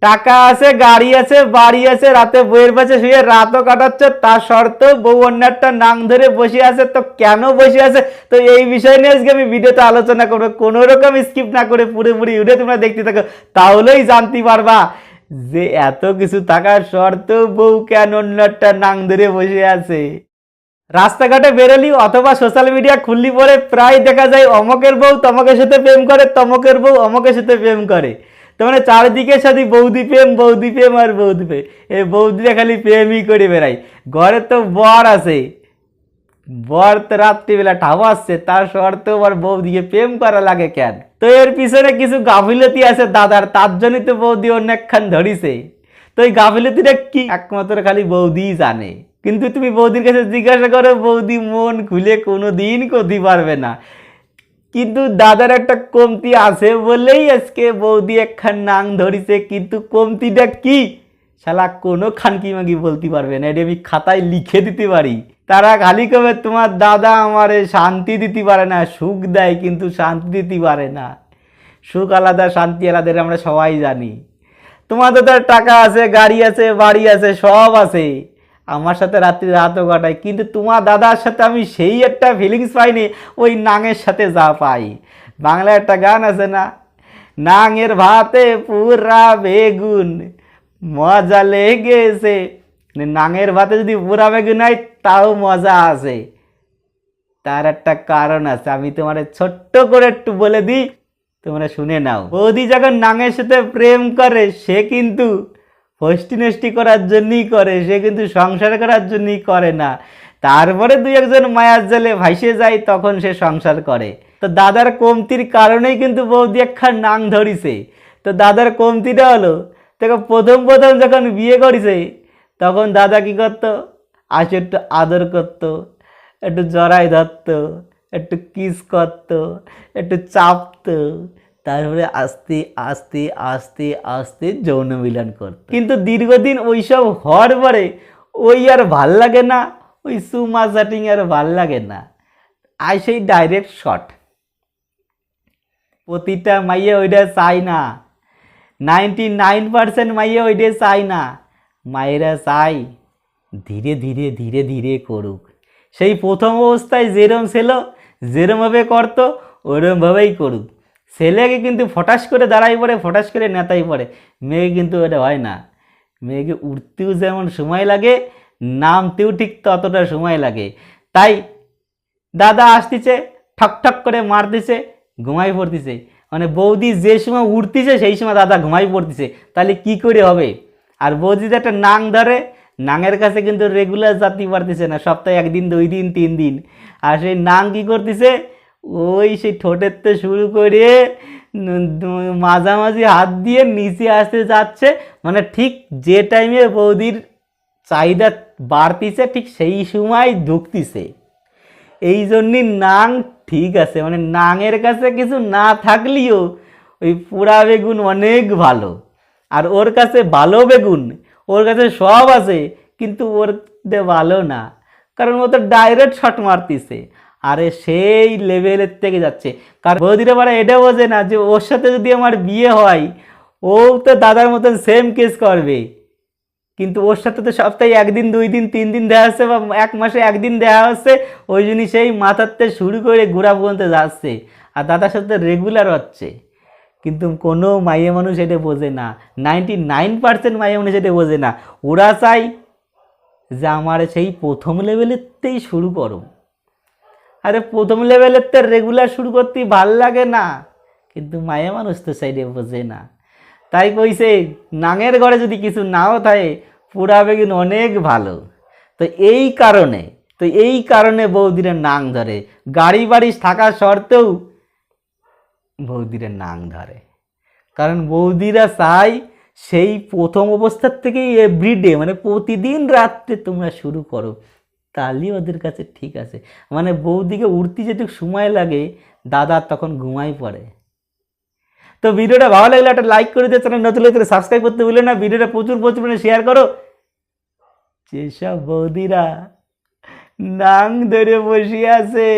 টাকা আছে, গাড়ি আছে, বাড়ি আছে, রাতে বইয়ের পাশে শুয়ে রাতও কাটাচ্ছে, তা সত্ত্বেও বউ অন্য একটা নাং ধরে বসে আছে। তো কেন বসে আছে, তো এই বিষয় নিয়ে আজকে আমি ভিডিওতে আলোচনা করবো। কোনো রকম স্কিপ না করে পুরোপুরি ভিডিও তোমরা দেখতে থাকো, তাহলেই জানতে পারবা যে এত কিছু থাকার সত্ত্বেও বউ কেন অন্য একটা নাং ধরে বসে আছে। রাস্তাঘাটে বেরোলি অথবা সোশ্যাল মিডিয়া খুললি পরে প্রায় দেখা যায় অমকের বউ তমকের সাথে প্রেম করে, তমকের বউ অমকের সাথে প্রেম করে। তো মানে চারদিকে সাথে বৌদি প্রেম, বৌদি প্রেম আর বৌদি প্রেম। এই বৌদিরা খালি প্রেমই করে বেড়ায়। ঘরে তো বর আছে, বর তো রাত্রিবেলা ঠাবাচ্ছে, তার সত্ত্বেও আবার বৌদিকে প্রেম করা লাগে কেন? তো এর পিছনে কিছু গাফিলতি আছে দাদার, তার জন্যই তো বৌদি অনেকক্ষণ ধরিছে। তো এই গাফিলতিটা কি একমাত্র খালি বৌদিই জানে। কিন্তু তুমি বৌদির কাছে জিজ্ঞাসা করো, বৌদি মন খুলে কোনো দিন করতে পারবে না। কিন্তু দাদার একটা কমতি আছে বলেই আজকে বৌদি একখান নাং ধরিছে। কিন্তু কমতিটা কি শালা কোনো খানকি মাগি বলতে পারবে না, এটা আমি খাতায় লিখে দিতে পারি। তারা খালি কবে তোমার দাদা আমারে শান্তি দিতে পারে না, সুখ দেয় কিন্তু শান্তি দিতে পারে না। সুখ আলাদা, শান্তি আলাদা, এটা আমরা সবাই জানি। তোমার দাদার টাকা আছে, গাড়ি আছে, বাড়ি আছে, সব আছে, আমার সাথে রাত্রি রাতও কাটায়। কিন্তু তোমার দাদার সাথে আমি সেই একটা ফিলিংস পাইনি ওই নাঙের সাথে যা পাই। বাংলায় একটা গান আছে না, নাঙের ভাতে পুরা বেগুন মজা লেগেছে। নাঙের ভাতে যদি পুরা বেগুন হয় তাও মজা আছে। তার একটা কারণ আছে, আমি তোমার ছোট্ট করে একটু বলে দিই, তোমরা শুনে নাও। বৌদি যখন নাঙের সাথে প্রেম করে সে কিন্তু ফষ্টি নষ্টি করার জন্যই করে, সে কিন্তু সংসার করার জন্যই করে না। তারপরে দুই একজন মায়ার জালে ভাসে যায়, তখন সে সংসার করে। তো দাদার কমতির কারণেই কিন্তু বৌদি একখান নাং ধরিছে। তো দাদার কমতিটা হলো, দেখো প্রথম প্রথম যখন বিয়ে করেছে তখন দাদা কি করতো, আসে একটু আদর করতো, একটু জড়াই ধরতো, একটু কিস করতো, একটু চাপতো, তারপরে আস্তে আস্তে আস্তে আস্তে যৌন মিলন করতো। কিন্তু দীর্ঘদিন ওইসব হওয়ার পরে ওই আর ভাল লাগে না, ওই সুমা চাটিং আর ভাল লাগে না, আর সেই ডাইরেক্ট শট। প্রতিটা মাইয়ে ওইটা চায় না, 99% মাইয়ে ওইটা চায় না। মায়েরা চাই ধীরে ধীরে ধীরে ধীরে করুক। সেই প্রথম অবস্থায় যেরম ছিল, যেরমভাবে করতো ওরমভাবেই করুক। ছেলেকে কিন্তু ফটাস করে দাঁড়াই পড়ে, ফটাস করে নেতাই পড়ে। মেয়েকে কিন্তু এটা হয় না। মেয়েকে উঠতেও যেমন সময় লাগে, নামতেও ঠিক ততটা সময় লাগে। তাই দাদা আসতেছে, ঠক ঠক করে মারতেছে, ঘুমাই পড়তেছে। মানে বৌদি যে সময় উঠতেছে সেই সময় দাদা ঘুমাই পড়তেছে। তাহলে কি করে হবে? আর বৌদি যে একটা নাং ধরে, নাঙের কাছে কিন্তু রেগুলার যাতে পারতেছে না, সপ্তাহে 1 দিন 2 দিন 3 দিন। আর সেই নাং কি করতেছে, ওই সেই ঠোঁটের তো শুরু করে মাঝামাঝি হাত দিয়ে নিচে আসতে যাচ্ছে। মানে ঠিক যে টাইমে বৌদির চাহিদা বাড়তিছে ঠিক সেই সময় ঢুকতিছে। এই জন্যই নাং ঠিক আছে, মানে নাঙের কাছে কিছু না থাকলেও ওই পোড়া বেগুন অনেক ভালো। আর ওর কাছে ভালো বেগুন, ওর কাছে সব আছে, কিন্তু ওর ভালো না, কারণ ও তো ডাইরেক্ট শট মারতিছে। আরে সেই লেভেলের থেকে যাচ্ছে। কারণ বৌদিরা বারা এটা বোঝে না যে ওর সাথে যদি আমার বিয়ে হয় ও তো দাদার মতন সেম কেস করবে। কিন্তু ওর সাথে তো সপ্তাহে 1 দিন 2 দিন 3 দিন দেখা হচ্ছে, বা 1 মাসে 1 দিন দেখা হচ্ছে, ওই জন্যই সেই মাথাতে শুরু করে ঘোরা পর্যন্ত যাচ্ছে, আর দাদার সাথে রেগুলার হচ্ছে। কিন্তু কোনো মাইয়া মানুষ এটা বোঝে না, 99% মাইয়া মানুষ এটা বোঝে না। ওরা চাই যে আমার সেই প্রথম লেভেলেরতেই শুরু করো। আরে প্রথম লেভেলের তো রেগুলার শুরু করতেই ভাল লাগে না, কিন্তু মায়া মানুষ তো সাইডে বোঝে না। তাই কইছে নাঙের ঘরে যদি কিছু নাও থাকে পোড়া বেগুন অনেক ভালো। তো এই কারণে বৌদিরা নাং ধরে, গাড়ি বাড়ি থাকা সত্ত্বেও বৌদিরা নাং ধরে। কারণ বৌদিরা চাই সেই প্রথম অবস্থার থেকেই এভরিডে, মানে প্রতিদিন রাত্রে তোমরা শুরু করো, তাহলেই ওদের কাছে ঠিক আছে। মানে বৌদিকে উঠতে যেটুকু সময় লাগে দাদা তখন ঘুমাই পড়ে। তো ভিডিওটা ভালো লাগলে একটা লাইক করে দিও, চ্যানেল নতুন হলে সাবস্ক্রাইব করতে ভুলো না, ভিডিওটা প্রচুর পরিমাণে শেয়ার করো। যেসব বৌদিরা নাং ধরে বসে আছে